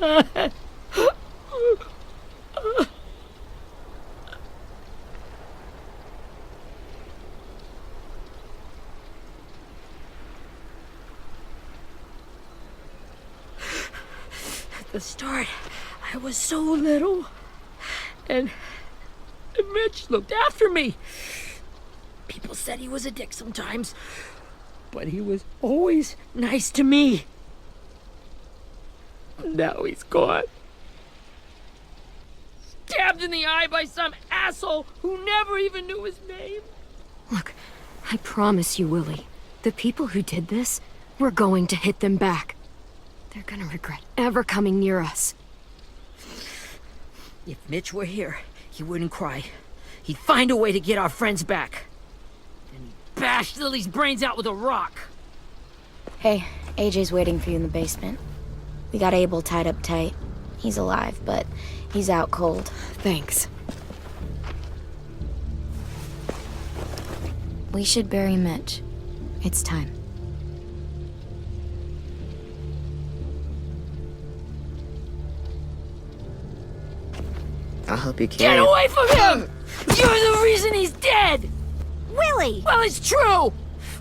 At the start, I was so little, and Mitch looked after me. People said he was a dick sometimes, but he was always nice to me. Now he's gone. Stabbed in the eye by some asshole who never even knew his name. Look, I promise you, Willie, the people who did this, we're going to hit them back. They're gonna regret ever coming near us. If Mitch were here, he wouldn't cry. He'd find a way to get our friends back. Then he'd bash Lily's brains out with a rock. Hey, AJ's waiting for you in the basement. We got Abel tied up tight. He's alive, but he's out cold. Thanks. We should bury Mitch. It's time. I'll help you carry Get it. away from him! You're the reason he's dead! Willie! Well, it's true!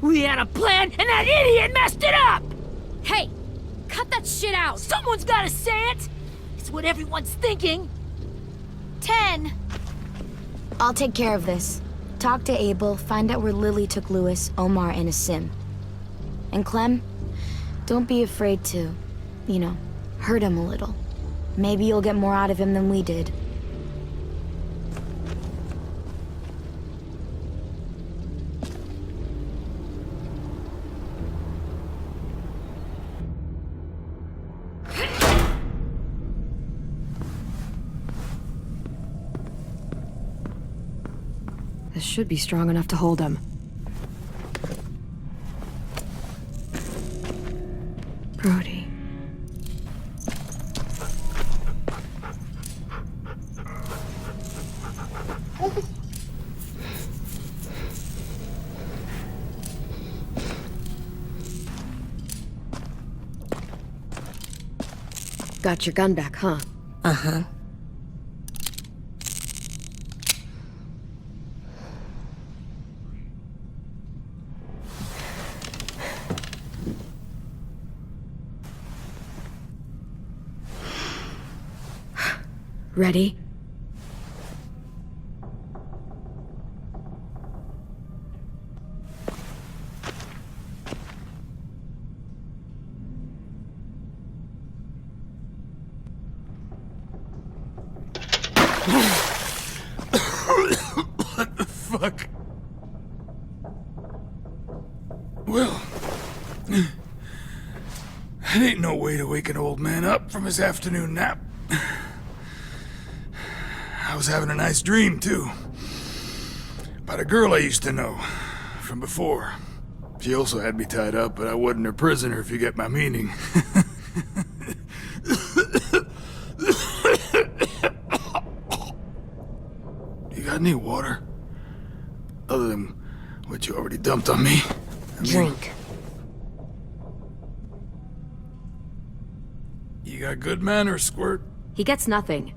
We had a plan, and that idiot messed it up! Hey! Cut that shit out! Someone's gotta say it! It's what everyone's thinking. 10! I'll take care of this. Talk to Abel, find out where Lily took Lewis, Omar, and a sim. And Clem, don't be afraid to, hurt him a little. Maybe you'll get more out of him than we did. This should be strong enough to hold him. Brody. Got your gun back, huh? Uh-huh. Ready? What the fuck? Well, it ain't no way to wake an old man up from his afternoon nap. I was having a nice dream, too. About a girl I used to know from before. She also had me tied up, but I wasn't her prisoner, if you get my meaning. You got any water? Other than what you already dumped on me? Drink. You got good manners, Squirt. He gets nothing.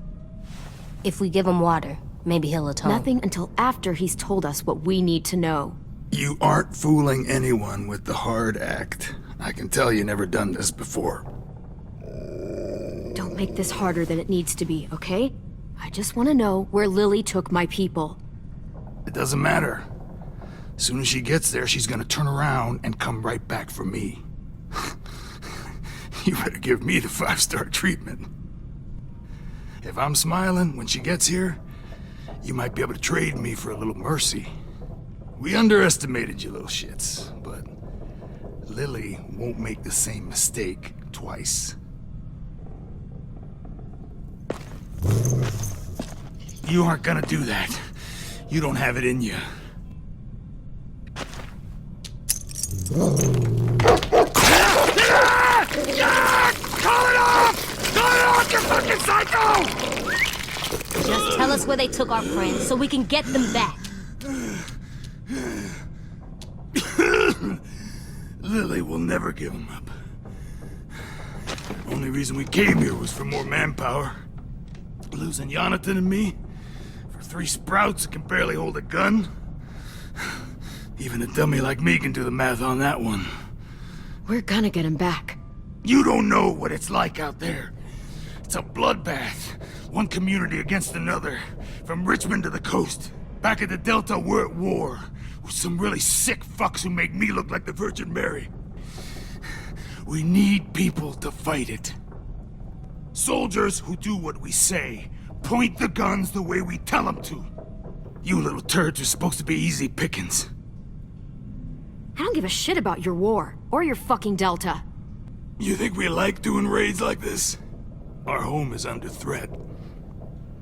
If we give him water, maybe he'll atone. Nothing until after he's told us what we need to know. You aren't fooling anyone with the hard act. I can tell you never done this before. Don't make this harder than it needs to be, okay? I just want to know where Lily took my people. It doesn't matter. As soon as she gets there, she's gonna turn around and come right back for me. You better give me the 5-star treatment. If I'm smiling when she gets here, you might be able to trade me for a little mercy. We underestimated you little shits, but Lily won't make the same mistake twice. You aren't gonna do that. You don't have it in you. Call it off! Call it off, you fucking psycho! Just tell us where they took our friends so we can get them back. Lily will never give him up. Only reason we came here was for more manpower. Losing Jonathan and me for 3 sprouts that can barely hold a gun. Even a dummy like me can do the math on that one. We're gonna get him back. You don't know what it's like out there. It's a bloodbath. One community against another. From Richmond to the coast. Back at the Delta, we're at war. With some really sick fucks who make me look like the Virgin Mary. We need people to fight it. Soldiers who do what we say. Point the guns the way we tell them to. You little turds are supposed to be easy pickings. I don't give a shit about your war, or your fucking Delta. You think we like doing raids like this? Our home is under threat.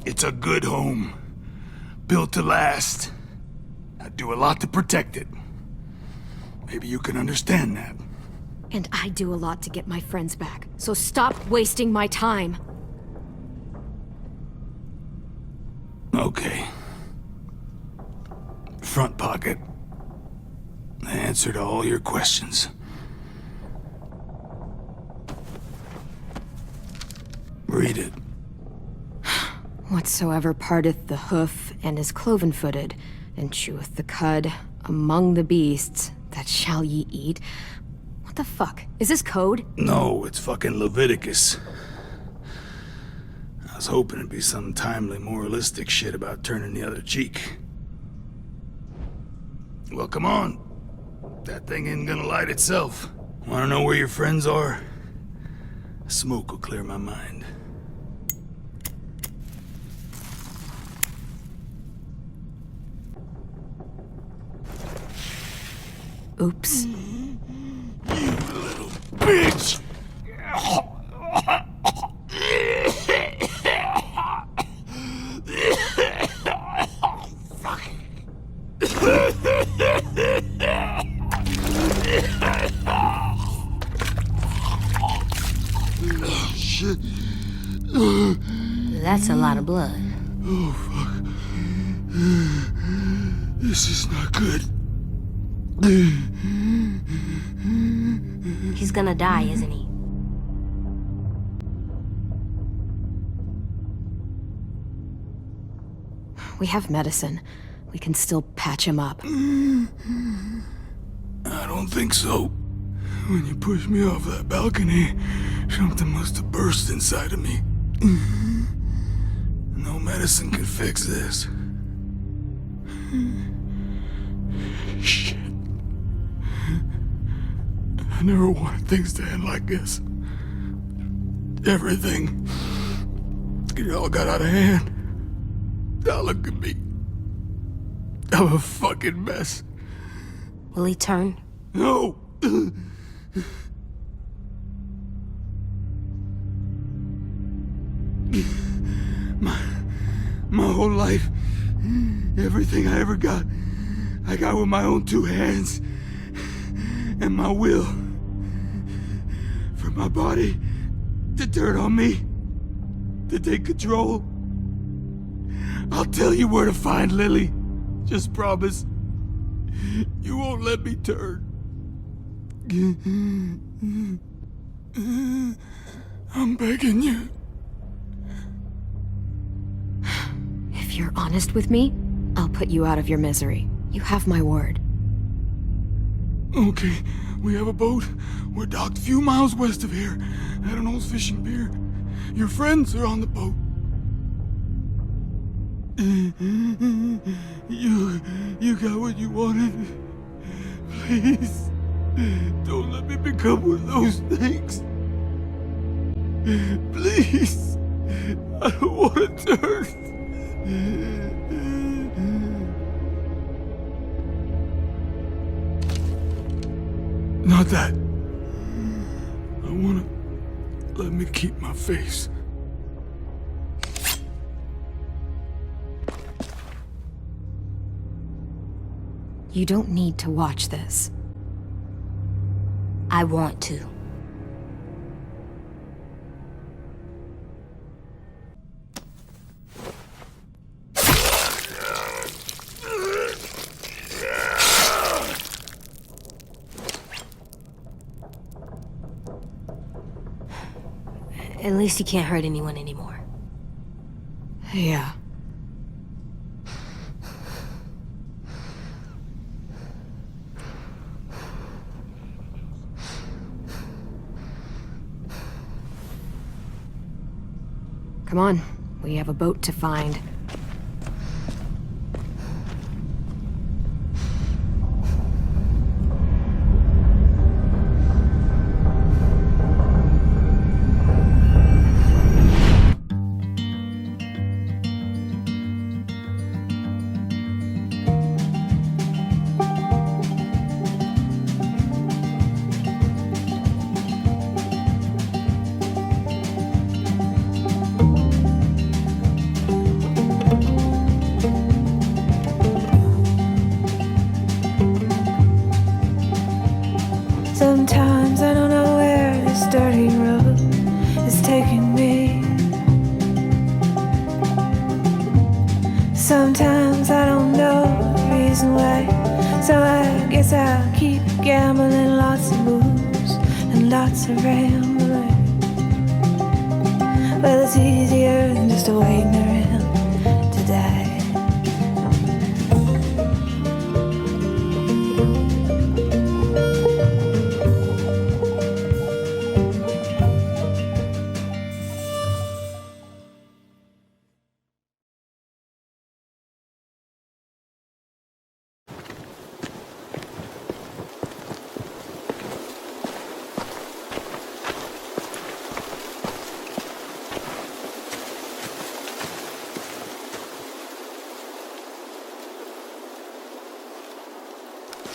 It's a good home. Built to last. I'd do a lot to protect it. Maybe you can understand that. And I do a lot to get my friends back, so stop wasting my time. Okay. Front pocket. The answer to all your questions. Read it. Whatsoever parteth the hoof and is cloven-footed, and cheweth the cud among the beasts, that shall ye eat. What the fuck? Is this code? No, it's fucking Leviticus. I was hoping it'd be some timely moralistic shit about turning the other cheek. Well, come on. That thing ain't gonna light itself. Wanna know where your friends are? Smoke will clear my mind. Oops. You little bitch! Shit. That's a lot of blood. Oh, fuck. This is not good. He's gonna die, isn't he? We have medicine. We can still patch him up. I don't think so. When you pushed me off that balcony, something must have burst inside of me. No medicine can fix this. Shit. I never wanted things to end like this. Everything. It all got out of hand. Now look at me. I'm a fucking mess. Will he turn? No! My whole life, everything I ever got, I got with my own 2 hands and my will. For my body to turn on me, to take control. I'll tell you where to find Lily. Just promise. You won't let me turn. I'm begging you. If you're honest with me, I'll put you out of your misery. You have my word. Okay, we have a boat. We're docked a few miles west of here at an old fishing pier. Your friends are on the boat. You got what you wanted. Please, don't let me become one of those things. Please, I don't want to turn. Not that. I wanna let me keep my face. You don't need to watch this. I want to. At least you can't hurt anyone anymore. Yeah. Come on, we have a boat to find. Sometimes I don't know where this dirty road is taking me. Sometimes I don't know the reason why, so I guess I'll keep gambling. Lots of moves and lots of rambling. Well, it's easier than just waiting around to die.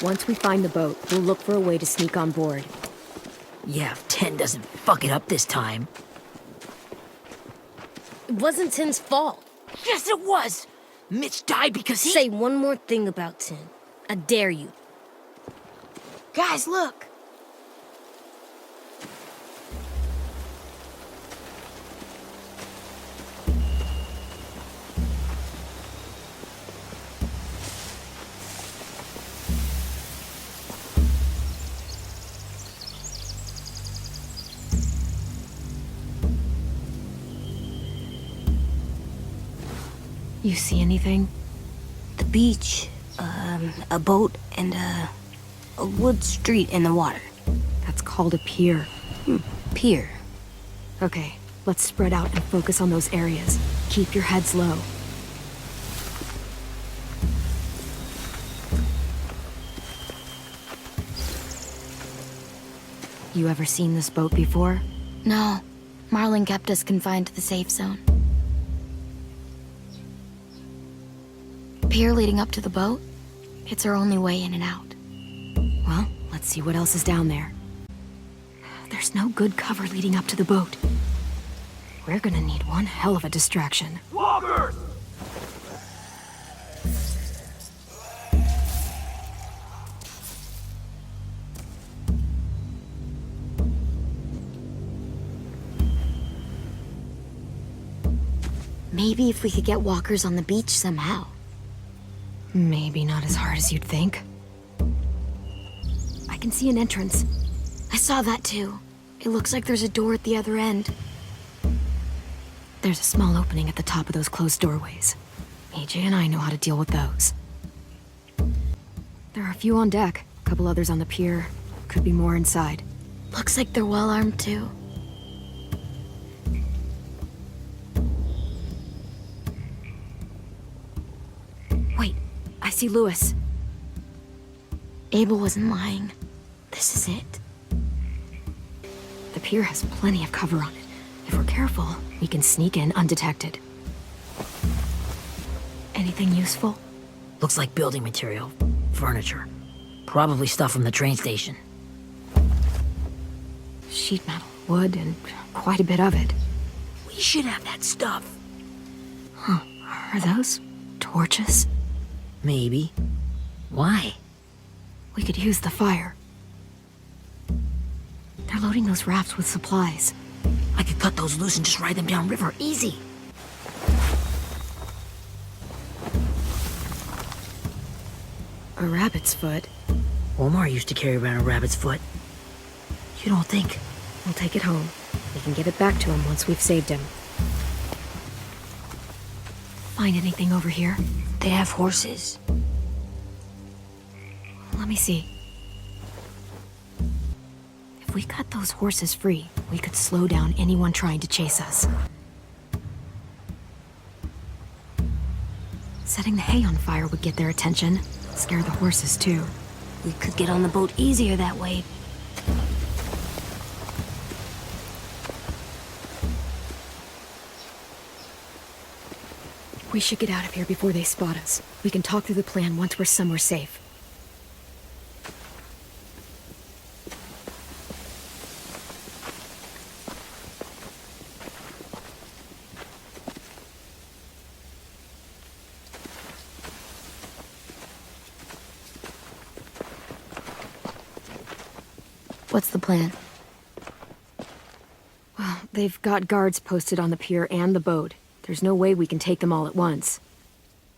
Once we find the boat, we'll look for a way to sneak on board. Yeah, if 10 doesn't fuck it up this time. It wasn't Tin's fault. Yes, it was! Mitch died because he... Say one more thing about Tin. I dare you. Guys, look! You see anything? The beach, a boat, and a wood street in the water. That's called a pier. Pier. Okay, let's spread out and focus on those areas. Keep your heads low. You ever seen this boat before? No, Marlin kept us confined to the safe zone. Pier leading up to the boat? It's our only way in and out. Well, let's see what else is down there. There's no good cover leading up to the boat. We're gonna need one hell of a distraction. Walkers! Maybe if we could get walkers on the beach somehow. Maybe not as hard as you'd think. I can see an entrance. I saw that too. It looks like there's a door at the other end. There's a small opening at the top of those closed doorways. AJ and I know how to deal with those. There are a few on deck, a couple others on the pier. Could be more inside. Looks like they're well armed too. Wait, I see Lewis. Abel wasn't lying. This is it. The pier has plenty of cover on it. If we're careful, we can sneak in undetected. Anything useful? Looks like building material. Furniture. Probably stuff from the train station. Sheet metal, wood, and quite a bit of it. We should have that stuff. Huh. Are those torches? Maybe. Why? We could use the fire. They're loading those rafts with supplies. I could cut those loose and just ride them downriver. Easy. A rabbit's foot. Omar used to carry around a rabbit's foot. You don't think? We'll take it home. We can give it back to him once we've saved him. Find anything over here? They have horses. Let me see. If we cut those horses free, we could slow down anyone trying to chase us. Setting the hay on fire would get their attention. Scare the horses, too. We could get on the boat easier that way. We should get out of here before they spot us. We can talk through the plan once we're somewhere safe. What's the plan? Well, they've got guards posted on the pier and the boat. There's no way we can take them all at once.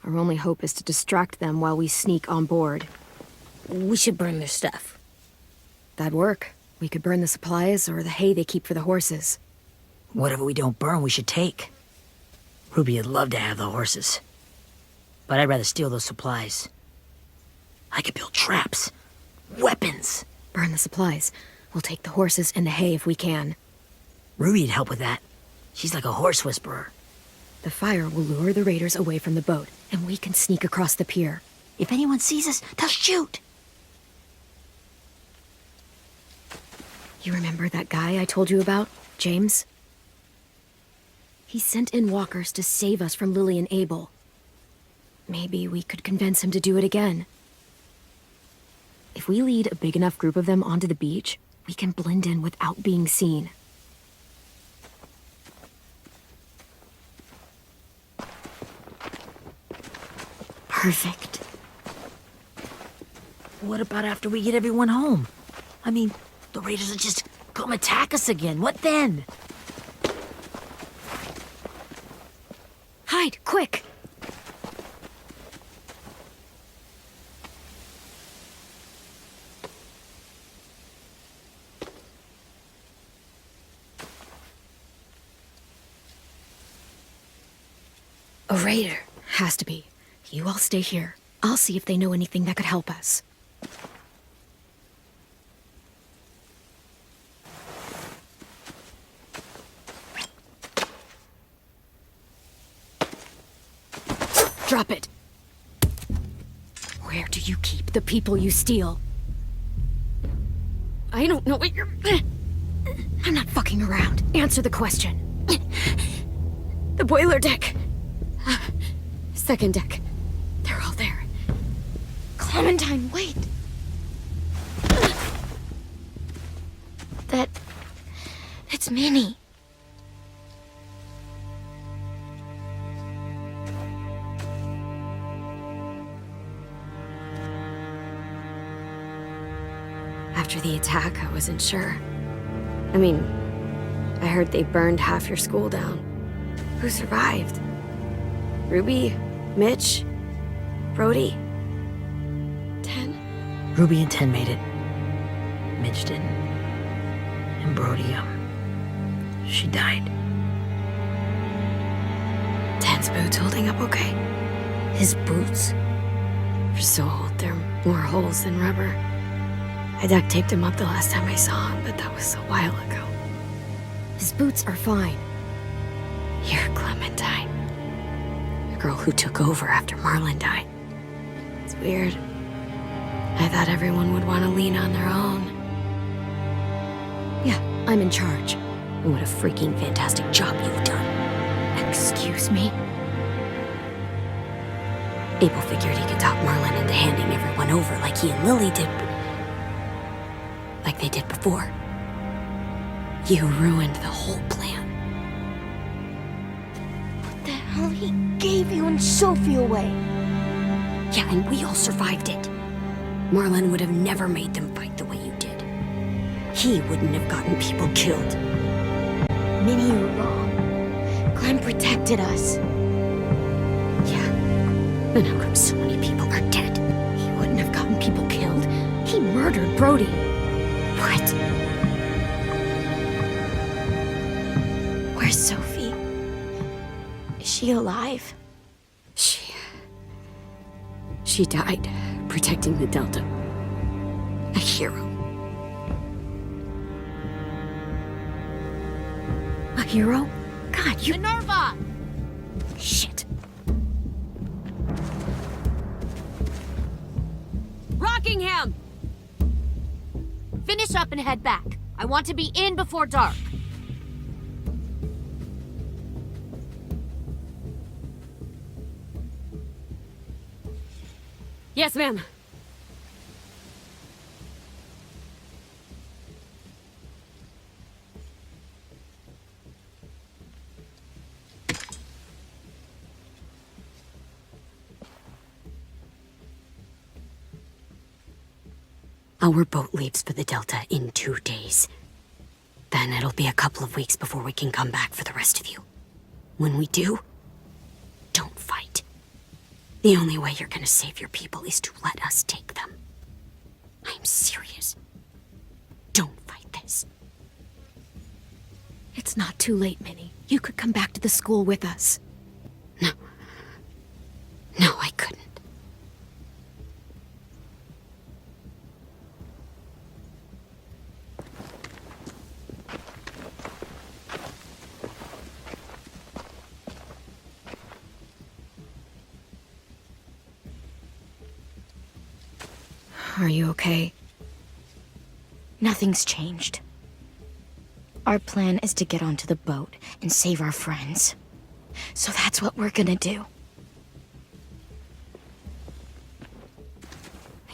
Our only hope is to distract them while we sneak on board. We should burn their stuff. That'd work. We could burn the supplies or the hay they keep for the horses. Whatever we don't burn, we should take. Ruby would love to have the horses. But I'd rather steal those supplies. I could build traps. Weapons. Burn the supplies. We'll take the horses and the hay if we can. Ruby'd help with that. She's like a horse whisperer. The fire will lure the raiders away from the boat, and we can sneak across the pier. If anyone sees us, they'll shoot. You remember that guy I told you about, James? He sent in walkers to save us from Lily and Abel. Maybe we could convince him to do it again. If we lead a big enough group of them onto the beach, we can blend in without being seen. Perfect. What about after we get everyone home? I mean, the raiders will just come attack us again. What then? Hide, quick! A raider. Has to be. You all stay here. I'll see if they know anything that could help us. Drop it. Where do you keep the people you steal? I don't know what you're... I'm not fucking around. Answer the question. The boiler deck. Second deck. They're all there. Clementine, wait. That's Minnie. After the attack, I wasn't sure. I mean, I heard they burned half your school down. Who survived? Ruby? Mitch? Brody? 10? Ruby and 10 made it. Mitch didn't. And Brody, she died. 10's boots holding up okay? His boots. They're so old, there are more holes than rubber. I duct taped him up the last time I saw him, but that was a while ago. His boots are fine. You're Clementine. The girl who took over after Marlon died. It's weird. I thought everyone would want to lean on their own. Yeah, I'm in charge. And what a freaking fantastic job you've done. Excuse me? Abel figured he could talk Marlon into handing everyone over like he and Lily did. Like they did before. You ruined the whole plan. What the hell? He gave you and Sophie away. Yeah, and we all survived it. Marlon would have never made them fight the way you did. He wouldn't have gotten people killed. Minnie, you're wrong. Clem protected us. Yeah, and how come so many people are dead? He wouldn't have gotten people killed. He murdered Brody. What? Where's Sophie? Is she alive? She died protecting the Delta. A hero. A hero? God, you... Minerva! Shit. Rockingham! Finish up and head back. I want to be in before dark. Yes, ma'am. Our boat leaves for the Delta in 2 days. Then it'll be a couple of weeks before we can come back for the rest of you. When we do, don't fight. The only way you're gonna save your people is to let us take them. I'm serious. Don't fight this. It's not too late, Minnie. You could come back to the school with us. No. No, I couldn't. Are you okay? Nothing's changed. Our plan is to get onto the boat and save our friends. So that's what we're gonna do.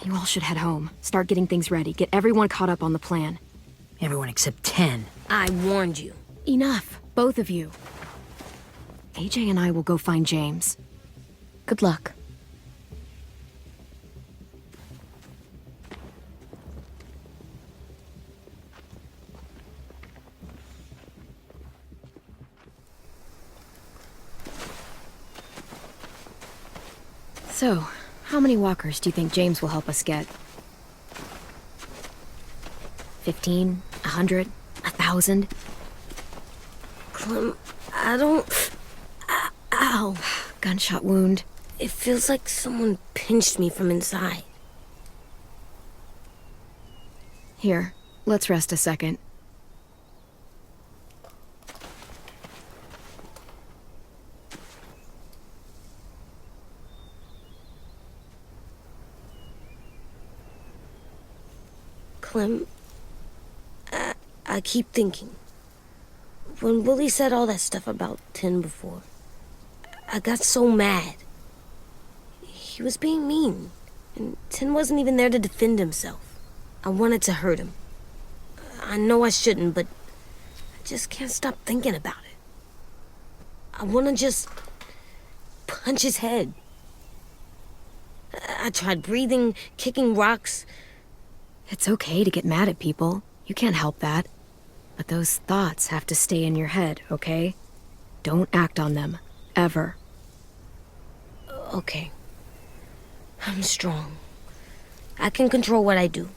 You all should head home. Start getting things ready. Get everyone caught up on the plan. Everyone except 10. I warned you. Enough, both of you. AJ and I will go find James. Good luck. So, how many walkers do you think James will help us get? 15? 100? 1,000? Clem, I don't... Ow. Gunshot wound. It feels like someone pinched me from inside. Here, let's rest a second. Clem, I keep thinking. When Willie said all that stuff about 10 before, I got so mad. He was being mean, and 10 wasn't even there to defend himself. I wanted to hurt him. I know I shouldn't, but I just can't stop thinking about it. I want to just punch his head. I tried breathing, kicking rocks. It's okay to get mad at people. You can't help that. But those thoughts have to stay in your head, okay? Don't act on them. Ever. Okay. I'm strong. I can control what I do.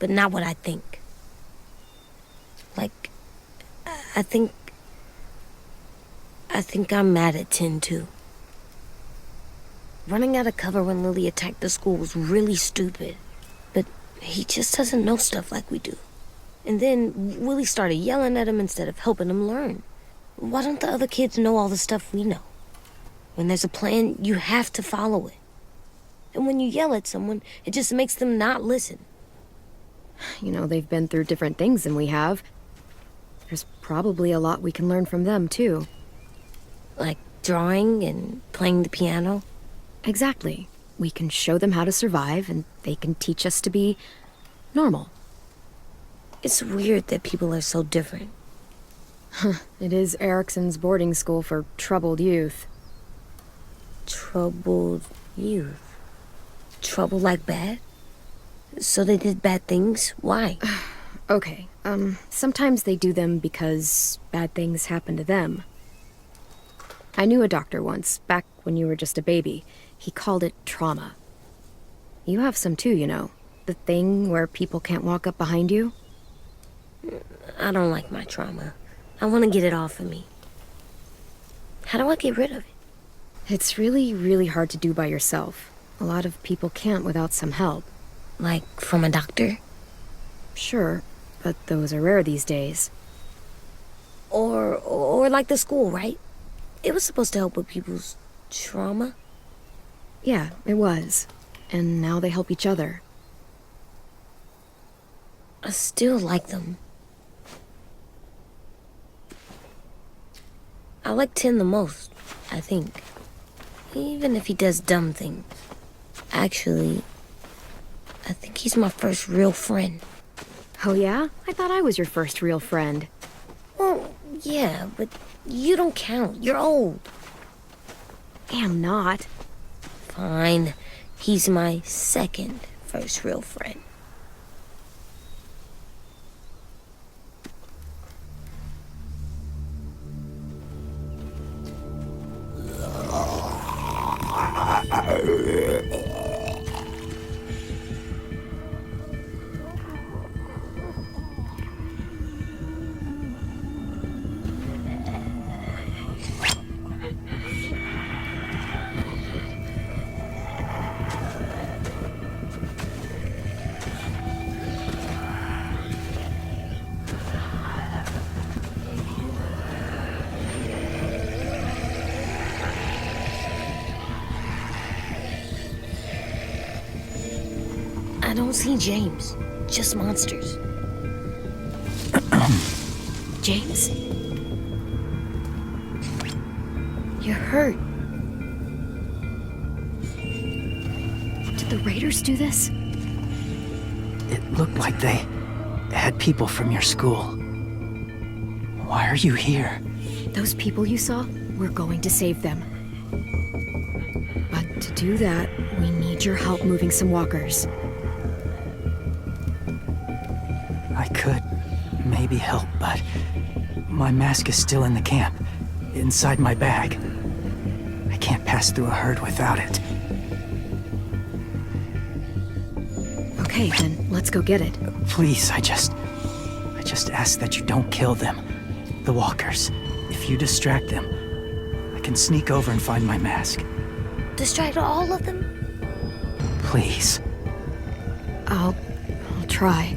But not what I think. Like, I think I'm mad at 10 too. Running out of cover when Lily attacked the school was really stupid. But he just doesn't know stuff like we do. And then Willie started yelling at him instead of helping him learn. Why don't the other kids know all the stuff we know? When there's a plan, you have to follow it. And when you yell at someone, it just makes them not listen. You know, they've been through different things than we have. There's probably a lot we can learn from them, too. Like drawing and playing the piano. Exactly. We can show them how to survive, and they can teach us to be normal. It's weird that people are so different. It is Erickson's boarding school for troubled youth. Troubled youth? Trouble like bad? So they did bad things? Why? Okay, sometimes they do them because bad things happen to them. I knew a doctor once, back when you were just a baby. He called it trauma. You have some too, you know. The thing where people can't walk up behind you. I don't like my trauma. I want to get it off of me. How do I get rid of it? It's really, really hard to do by yourself. A lot of people can't without some help. Like, from a doctor? Sure, but those are rare these days. Or like the school, right? It was supposed to help with people's trauma. Yeah, it was. And now they help each other. I still like them. I like Tin the most, I think. Even if he does dumb things. Actually, I think he's my first real friend. Oh yeah? I thought I was your first real friend. Well, yeah, but you don't count. You're old. Am not. Fine. He's my second first real friend. I don't see James. Just monsters. James? You're hurt. Did the raiders do this? It looked like they had people from your school. Why are you here? Those people you saw, we're going to save them. But to do that, we need your help moving some walkers. I could maybe help, but my mask is still in the camp, inside my bag. I can't pass through a herd without it. Okay, then let's go get it. Please, I just ask that you don't kill them. The walkers. If you distract them, I can sneak over and find my mask. Distract all of them? Please. I'll try.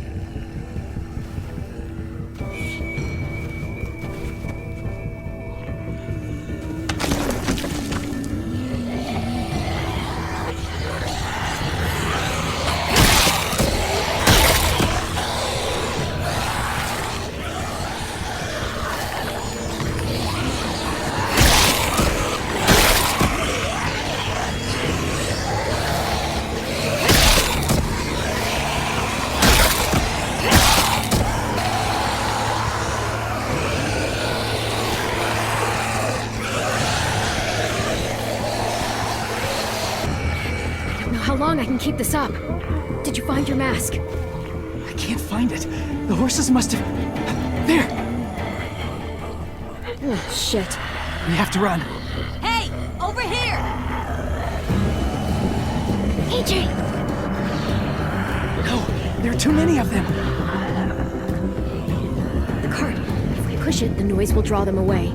How long I can keep this up? Did you find your mask? I can't find it. The horses must have... There! Oh, shit. We have to run. Hey, over here! AJ! No, there are too many of them. The cart. If we push it, the noise will draw them away.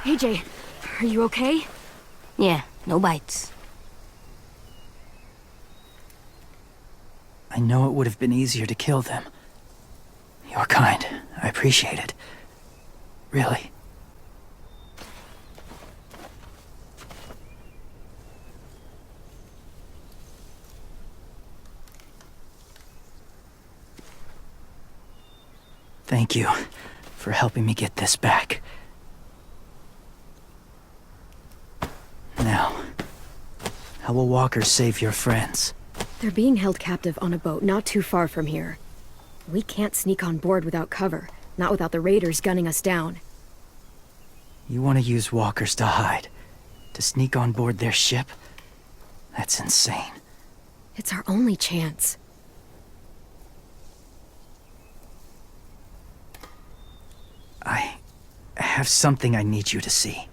AJ, are you okay? Yeah, no bites. I know it would have been easier to kill them. You're kind. I appreciate it. Really. Thank you for helping me get this back. Now, how will walkers save your friends? They're being held captive on a boat not too far from here. We can't sneak on board without cover, not without the raiders gunning us down. You want to use walkers to hide? To sneak on board their ship? That's insane. It's our only chance. I have something I need you to see,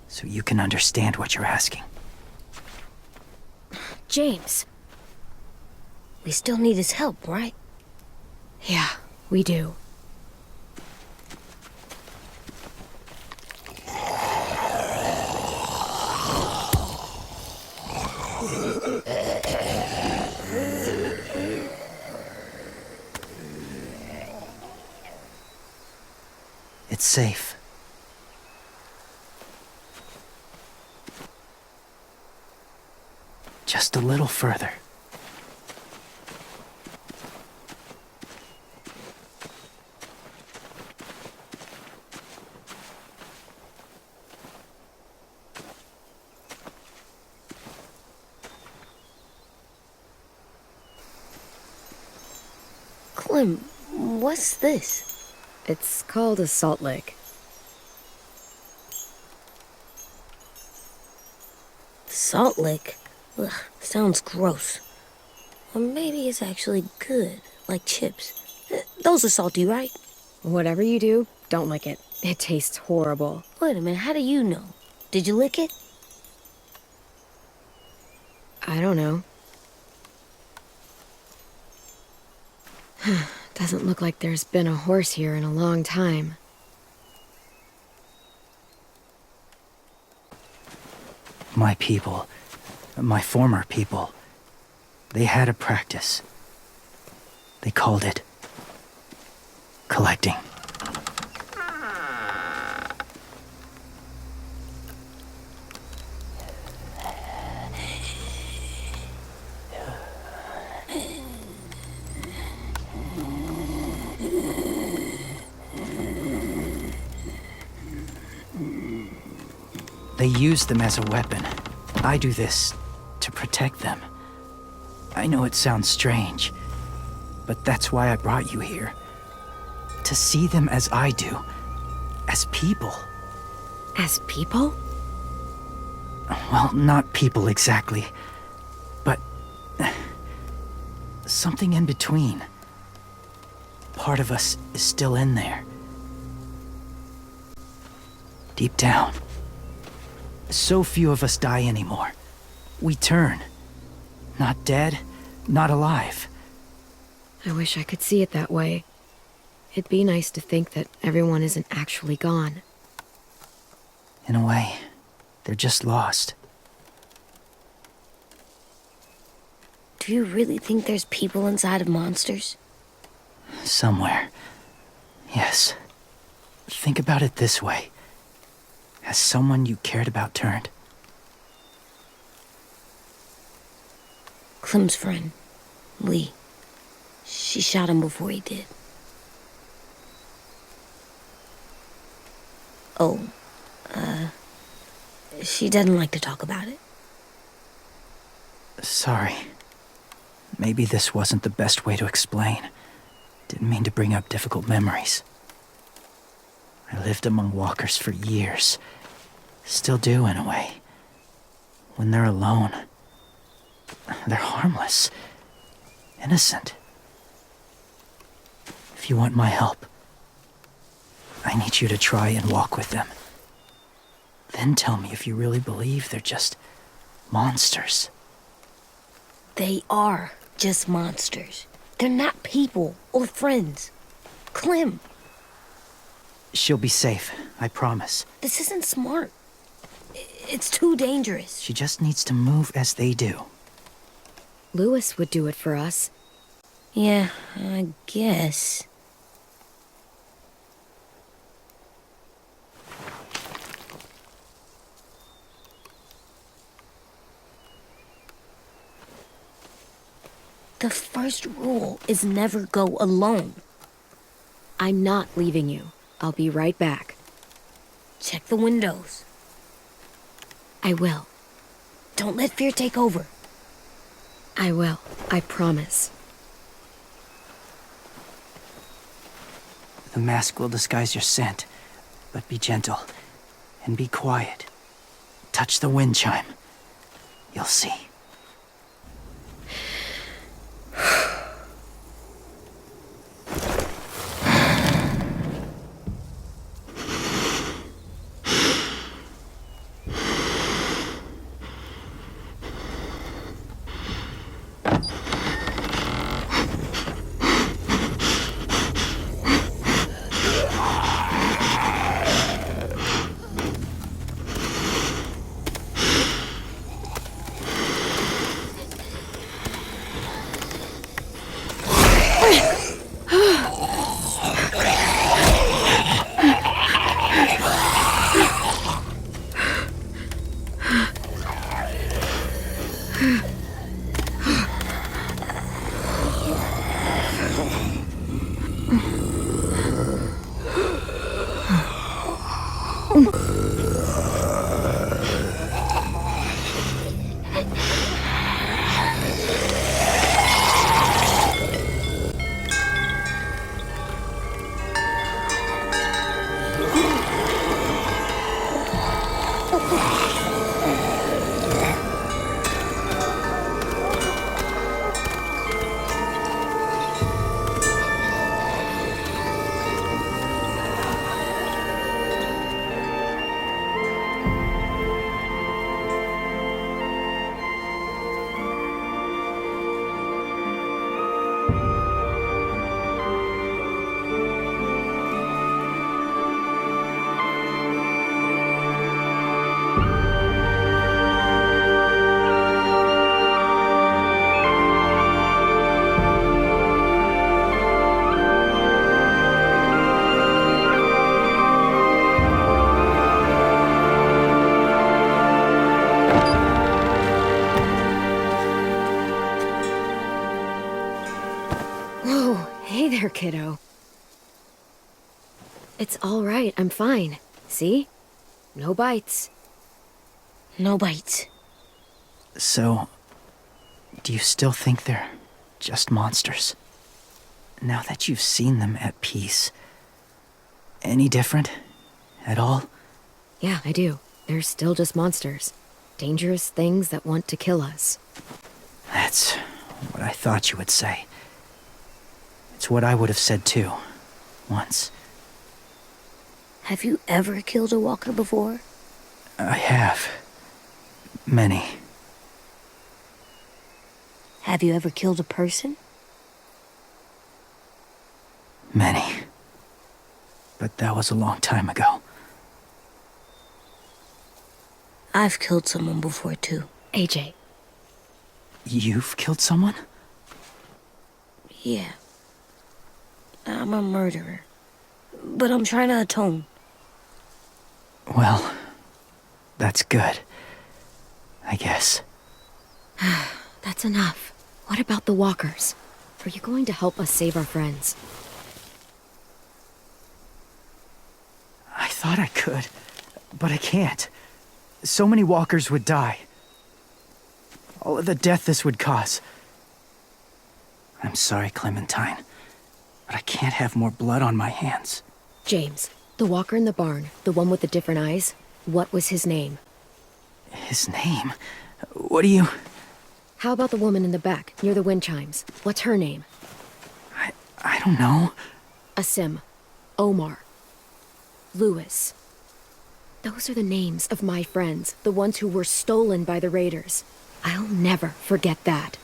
so you can understand what you're asking. James. We still need his help, right? Yeah, we do. It's safe. Just a little further. Clem, what's this? It's called a salt lick. Salt lick? Ugh, sounds gross. Or maybe it's actually good, like chips. Those are salty, right? Whatever you do, don't lick it. It tastes horrible. Wait a minute, how do you know? Did you lick it? I don't know. Doesn't look like there's been a horse here in a long time. My people, my former people, they had a practice. They called it collecting. They use them as a weapon. I do this to protect them. I know it sounds strange, but that's why I brought you here. To see them as I do. As people. As people? Well, not people exactly, but something in between. Part of us is still in there. Deep down. So few of us die anymore. We turn. Not dead, not alive. I wish I could see it that way. It'd be nice to think that everyone isn't actually gone. In a way, they're just lost. Do you really think there's people inside of monsters? Somewhere. Yes. Think about it this way. Has someone you cared about turned? Clem's friend, Lee. She shot him before he did. Oh, she doesn't like to talk about it. Sorry. Maybe this wasn't the best way to explain. Didn't mean to bring up difficult memories. I lived among walkers for years. Still do, in a way. When they're alone, they're harmless. Innocent. If you want my help, I need you to try and walk with them. Then tell me if you really believe they're just monsters. They are just monsters. They're not people or friends. Clem, She'll be safe, I promise. this isn't smart. It's too dangerous. She just needs to move as they do. Lewis would do it for us. Yeah, I guess. The first rule is never go alone. I'm not leaving you. I'll be right back. Check the windows. I will. Don't let fear take over. I will. I promise. The mask will disguise your scent, but be gentle and be quiet. Touch the wind chime. You'll see. Hey there, kiddo. It's all right. I'm fine. See? No bites. No bites. So, do you still think they're just monsters? Now that you've seen them at peace, any different at all? Yeah, I do. They're still just monsters. Dangerous things that want to kill us. That's what I thought you would say. It's what I would have said too, once. Have you ever killed a walker before? I have. Many. Have you ever killed a person? Many. But that was a long time ago. I've killed someone before too. AJ. You've killed someone? Yeah. I'm a murderer. But I'm trying to atone. Well, that's good. I guess. That's enough. What about the walkers? Are you going to help us save our friends? I thought I could, but I can't. So many walkers would die. All of the death this would cause. I'm sorry, Clementine, but I can't have more blood on my hands. James, the walker in the barn, the one with the different eyes, what was his name? His name? What do you... How about the woman in the back, near the wind chimes? What's her name? I don't know. Asim. Omar. Lewis. Those are the names of my friends, the ones who were stolen by the raiders. I'll never forget that.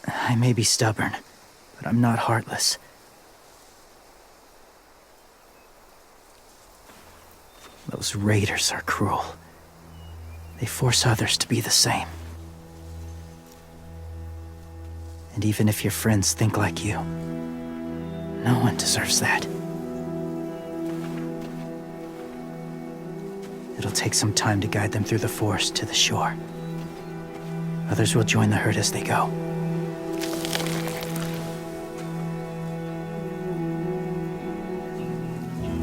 I may be stubborn, but I'm not heartless. Those raiders are cruel. They force others to be the same. And even if your friends think like you, no one deserves that. It'll take some time to guide them through the forest to the shore. Others will join the herd as they go.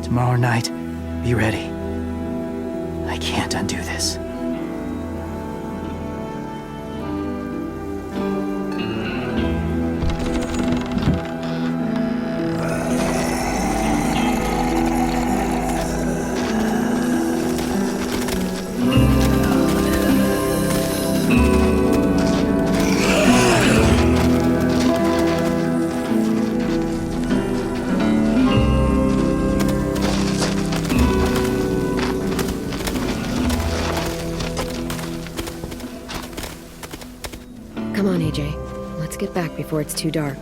Tomorrow night, be ready. I I can't undo this. Come on, AJ. Let's get back before it's too dark.